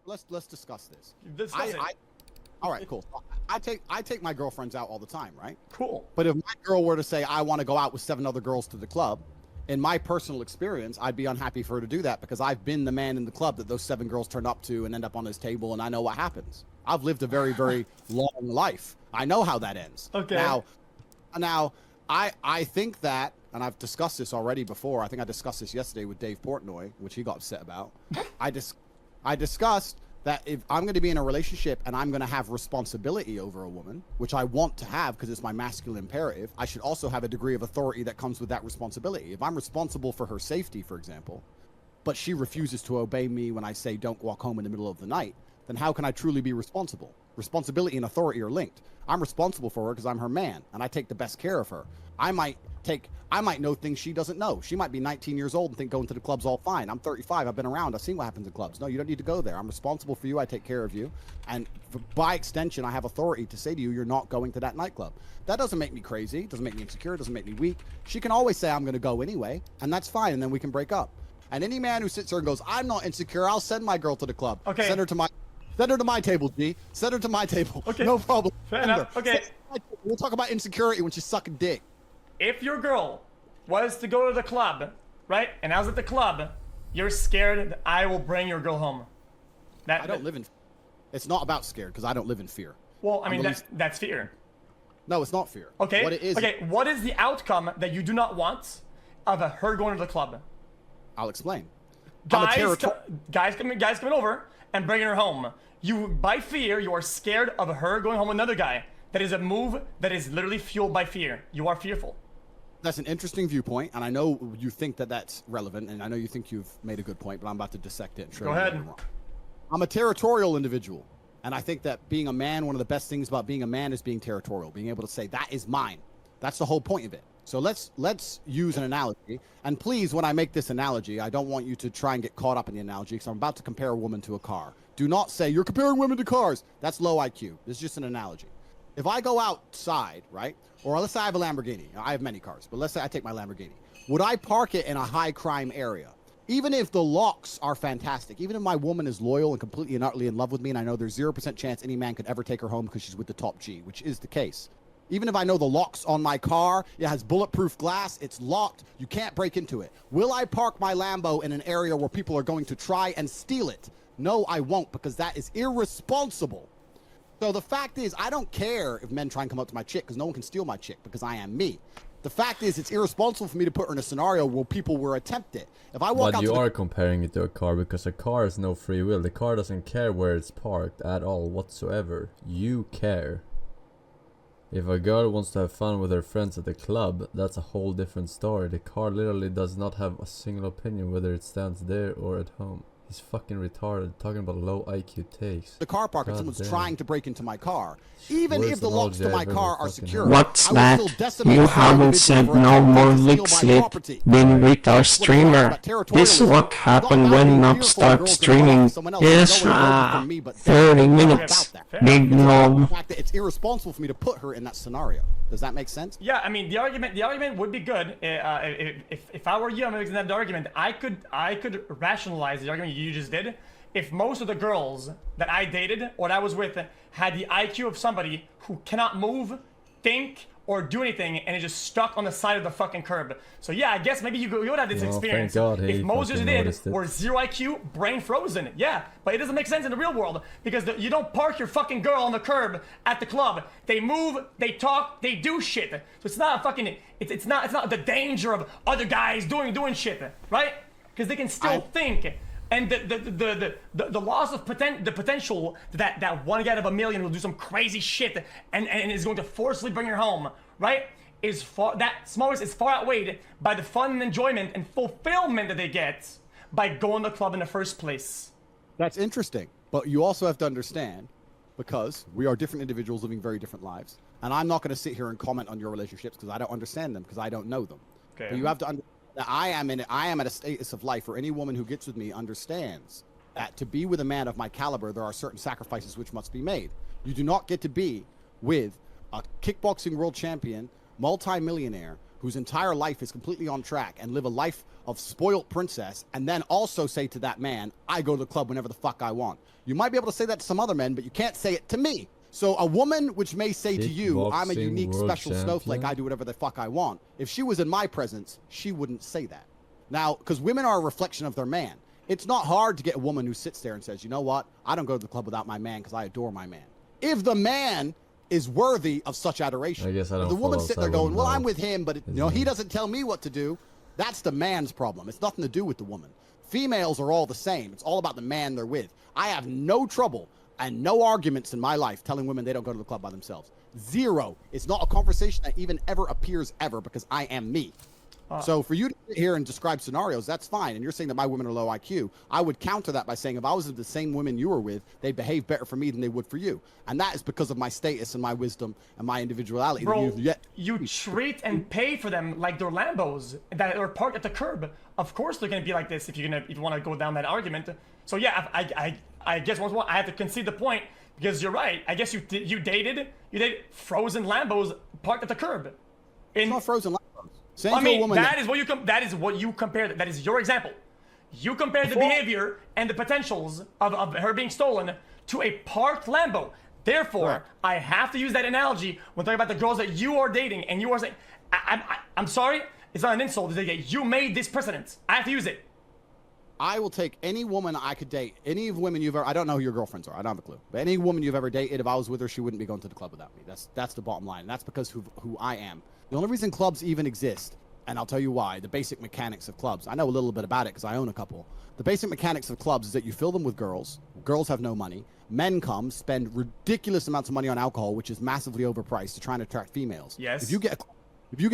let's discuss this. Discuss it. All right, cool. I take my girlfriends out all the time, right? Cool. But if my girl were to say I want to go out with 7 other girls to the club, in my personal experience, I'd be unhappy for her to do that because I've been the man in the club that those 7 girls turn up to and end up on his table, and I know what happens. I've lived a very, very long life. I know how that ends. Okay. Now, I think that, and I've discussed this already before. I think I discussed this yesterday with Dave Portnoy, which he got upset about. I discussed that if I'm going to be in a relationship and I'm going to have responsibility over a woman, which I want to have because it's my masculine imperative, I should also have a degree of authority that comes with that responsibility. If I'm responsible for her safety, for example, but she refuses to obey me when I say don't walk home in the middle of the night, then how can I truly be responsible? Responsibility and authority are linked. I'm responsible for her because I'm her man and I take the best care of her. I might know things she doesn't know. She might be 19 years old and think going to the club's all fine. I'm 35. I've been around. I've seen what happens in clubs. No, you don't need to go there. I'm responsible for you. I take care of you. And by extension, I have authority to say to you, you're not going to that nightclub. That doesn't make me crazy. It doesn't make me insecure. It doesn't make me weak. She can always say I'm going to go anyway, and that's fine, and then we can break up. And any man who sits there and goes, I'm not insecure, I'll send my girl to the club. Okay. Send her to my table, G. Send her to my table. Okay. No problem. Fair enough. Okay. We'll talk about insecurity when she's sucking dick. If your girl was to go to the club, right, and I was at the club, you're scared that I will bring your girl home. I don't live in... It's not about scared, because I don't live in fear. Well, I mean, that's fear. No, it's not fear. Okay. What it is... Okay, what is the outcome that you do not want of her going to the club? I'll explain. Guys coming over and bringing her home. By fear, you are scared of her going home with another guy. That is a move that is literally fueled by fear. You are fearful. That's an interesting viewpoint, and I know you think that that's relevant, and I know you think you've made a good point, but I'm about to dissect it. Go ahead. I'm a territorial individual, and I think that being a man, one of the best things about being a man is being territorial, being able to say, that is mine. That's the whole point of it. So let's use an analogy, and please, when I make this analogy, I don't want you to try and get caught up in the analogy, because I'm about to compare a woman to a car. Do not say, you're comparing women to cars. That's low IQ. This is just an analogy. If I go outside, right, or let's say I have a Lamborghini. I have many cars, but let's say I take my Lamborghini. Would I park it in a high crime area? Even if the locks are fantastic, even if my woman is loyal and completely and utterly in love with me, and I know there's 0% chance any man could ever take her home because she's with the top G, which is the case. Even if I know the locks on my car, it has bulletproof glass, it's locked, you can't break into it. Will I park my Lambo in an area where people are going to try and steal it? No, I won't, because that is irresponsible. So the fact is, I don't care if men try and come up to my chick, because no one can steal my chick, because I am me. The fact is, it's irresponsible for me to put her in a scenario where people will attempt it. If I walk out, you are comparing it to a car, because a car has no free will. The car doesn't care where it's parked at all whatsoever. You care. If a girl wants to have fun with her friends at the club, that's a whole different story. The car literally does not have a single opinion whether it stands there or at home. He's fucking retarded, talking about low IQ takes. The car park and someone's trying to break into my car. Even if the locks to my car are secure. What's that? You haven't said no more lip slip. Been with our streamer. This is what happened when Nob starts streaming. Yes, 30 minutes. Big Nob. The fact that it's irresponsible for me to put her in that scenario. Does that make sense? Yeah, I mean the argument would be good. If I were you, I'm making that argument. I could rationalize the argument you just did. If most of the girls that I dated or that I was with had the IQ of somebody who cannot move, think, or do anything, and is just stuck on the side of the fucking curb. So yeah, I guess maybe you would have this experience. If most of you did were 0 IQ, brain frozen. Yeah, but it doesn't make sense in the real world because you don't park your fucking girl on the curb at the club. They move, they talk, they do shit. So it's not a fucking. It's not the danger of other guys doing shit, right? Because they can still think. And the loss of the potential that one guy out of a million will do some crazy shit and is going to forcibly bring her home, right? That smallness is far outweighed by the fun and enjoyment and fulfillment that they get by going to the club in the first place. That's interesting, but you also have to understand, because we are different individuals living very different lives, and I'm not going to sit here and comment on your relationships because I don't understand them because I don't know them. Okay. But you have to understand. Now, I am at a status of life where any woman who gets with me understands that to be with a man of my caliber, there are certain sacrifices which must be made. You do not get to be with a kickboxing world champion, multi-millionaire, whose entire life is completely on track and live a life of spoilt princess, and then also say to that man, I go to the club whenever the fuck I want. You might be able to say that to some other men, but you can't say it to me. So a woman which may say to you, I'm a unique special snowflake, I do whatever the fuck I want. If she was in my presence, she wouldn't say that. Now, because women are a reflection of their man. It's not hard to get a woman who sits there and says, you know what? I don't go to the club without my man because I adore my man. If the man is worthy of such adoration. I guess I don't. If the woman sitting there going, well, I'm with him, but he doesn't tell me what to do. That's the man's problem. It's nothing to do with the woman. Females are all the same. It's all about the man they're with. I have no trouble and no arguments in my life telling women they don't go to the club by themselves. Zero. It's not a conversation that even ever appears ever because I am me. So for you to sit here and describe scenarios, that's fine. And you're saying that my women are low IQ. I would counter that by saying if I was with the same women you were with, they'd behave better for me than they would for you. And that is because of my status and my wisdom and my individuality. Bro, you treat and pay for them like they're Lambos that are parked at the curb. Of course they're going to be like this if you want to go down that argument. So yeah, I guess once more I have to concede the point because you're right. I guess you dated frozen Lambos parked at the curb. It's not frozen Lambos. I mean, that is what you compared. That is your example. You compared the behavior and the potentials of her being stolen to a parked Lambo. Therefore, I have to use that analogy when talking about the girls that you are dating, and you are saying, I'm sorry, it's not an insult. You made this precedent. I have to use it. I will take any woman I could date, any of women you've ever, I don't know who your girlfriends are, I don't have a clue, but any woman you've ever dated, if I was with her, she wouldn't be going to the club without me. That's the bottom line. And that's because who I am. The only reason clubs even exist, and I'll tell you why, the basic mechanics of clubs. I know a little bit about it because I own a couple. The basic mechanics of clubs is that you fill them with girls. Girls have no money. Men come, spend ridiculous amounts of money on alcohol, which is massively overpriced to try and attract females. Yes. If you get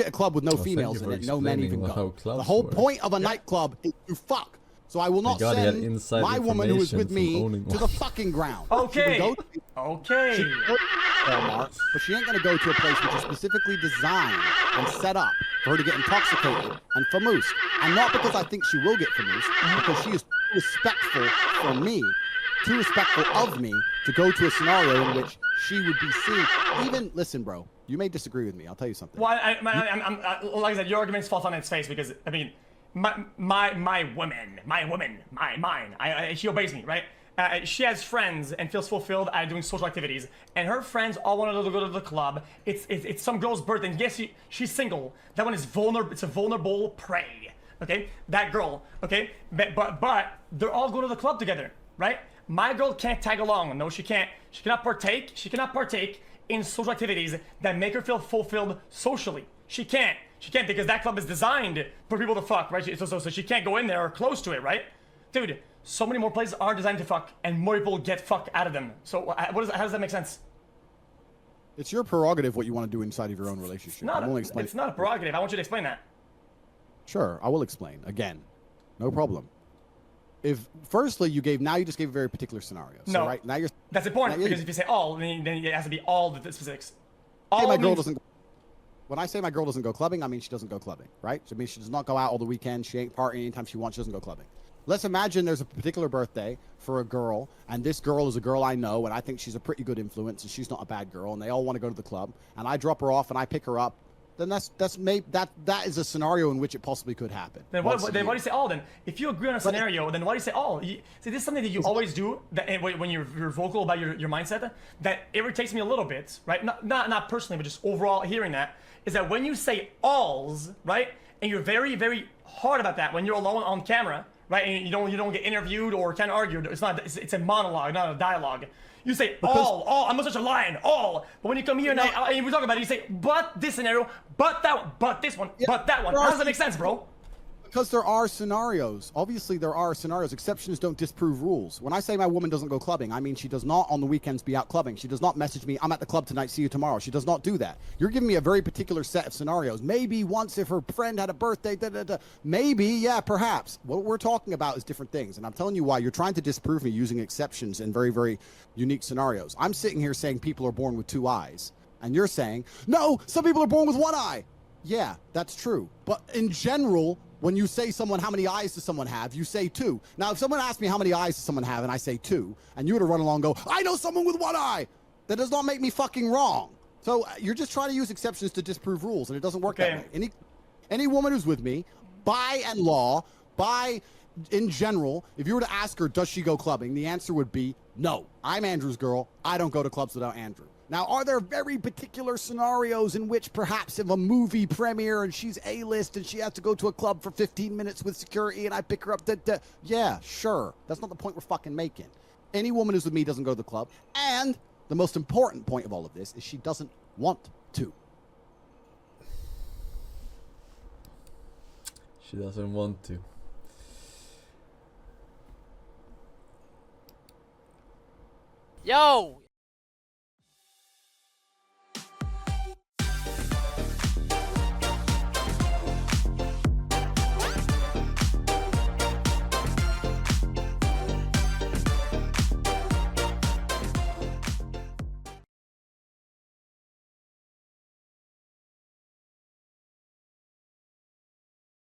a club with no females in it, no men even go. The whole point of a nightclub is to fuck. So I will not send my woman who is with me to the fucking ground. Okay. Okay. She can go to Walmart, but she ain't going to go to a place which is specifically designed and set up for her to get intoxicated and famoose. And not because I think she will get famoose, because she is too respectful for me, too respectful of me to go to a scenario in which she would be seen. Even, listen, bro, you may disagree with me. I'll tell you something. Well, like I said, your arguments fall on its face because, I mean, mine, she obeys me, right? She has friends and feels fulfilled at doing social activities, and her friends all want to go to the club. It's some girl's birthday, and yes, she's single. That one is vulnerable. It's a vulnerable prey. Okay, that girl. Okay, but they're all going to the club together, right? My girl can't tag along. No, she can't. She cannot partake. She cannot partake in social activities that make her feel fulfilled socially. She can't. She can't because that club is designed for people to fuck, right? So she can't go in there or close to it, right? Dude, so many more places are designed to fuck, and more people get fuck out of them. So how does that make sense? It's your prerogative what you want to do inside of your own relationship. It's not a prerogative. I want you to explain that. Sure, I will explain. Again, no problem. Firstly, you just gave a very particular scenario. So, no, right now that's important because if you say all, then it has to be all the specifics. When I say my girl doesn't go clubbing, I mean she doesn't go clubbing, right? So I mean she does not go out all the weekend. She ain't partying anytime she wants. She doesn't go clubbing. Let's imagine there's a particular birthday for a girl, and this girl is a girl I know, and I think she's a pretty good influence, and she's not a bad girl, and they all want to go to the club, and I drop her off and I pick her up. Then that is a scenario in which it possibly could happen. Then why do you say all then? If you agree on a scenario, then why do you say all? See, this is something that you always do that when you're vocal about your mindset. That irritates me a little bit, right? Not personally, but just overall hearing that is that when you say alls, right, and you're very, very hard about that when you're alone on camera, right, and you don't get interviewed or kind of argued. It's a monologue, not a dialogue. You say all, I'm such a lion, all. But when you come here and we talk about it, you say, but this scenario, but that one, but this one, but that one. How does that make sense, bro? Because there are scenarios. Obviously, there are scenarios. Exceptions don't disprove rules. When I say my woman doesn't go clubbing, I mean she does not on the weekends be out clubbing. She does not message me, I'm at the club tonight, see you tomorrow. She does not do that. You're giving me a very particular set of scenarios. Maybe once if her friend had a birthday, maybe, yeah, perhaps. What we're talking about is different things. And I'm telling you why. You're trying to disprove me using exceptions in very, very unique scenarios. I'm sitting here saying people are born with two eyes. And you're saying, no, some people are born with one eye. Yeah, that's true. But in general, when you say how many eyes does someone have, you say two. Now, if someone asks me how many eyes does someone have, and I say two, and you were to run along and go, I know someone with one eye, that does not make me fucking wrong. So you're just trying to use exceptions to disprove rules, and it doesn't work that way. Any woman who's with me, by and law, in general, if you were to ask her, does she go clubbing? The answer would be no. I'm Andrew's girl. I don't go to clubs without Andrew. Now, are there very particular scenarios in which perhaps if a movie premiere and she's A-list and she has to go to a club for 15 minutes with security and I pick her up, yeah, sure. That's not the point we're fucking making. Any woman who's with me doesn't go to the club. And the most important point of all of this is she doesn't want to. She doesn't want to. Yo,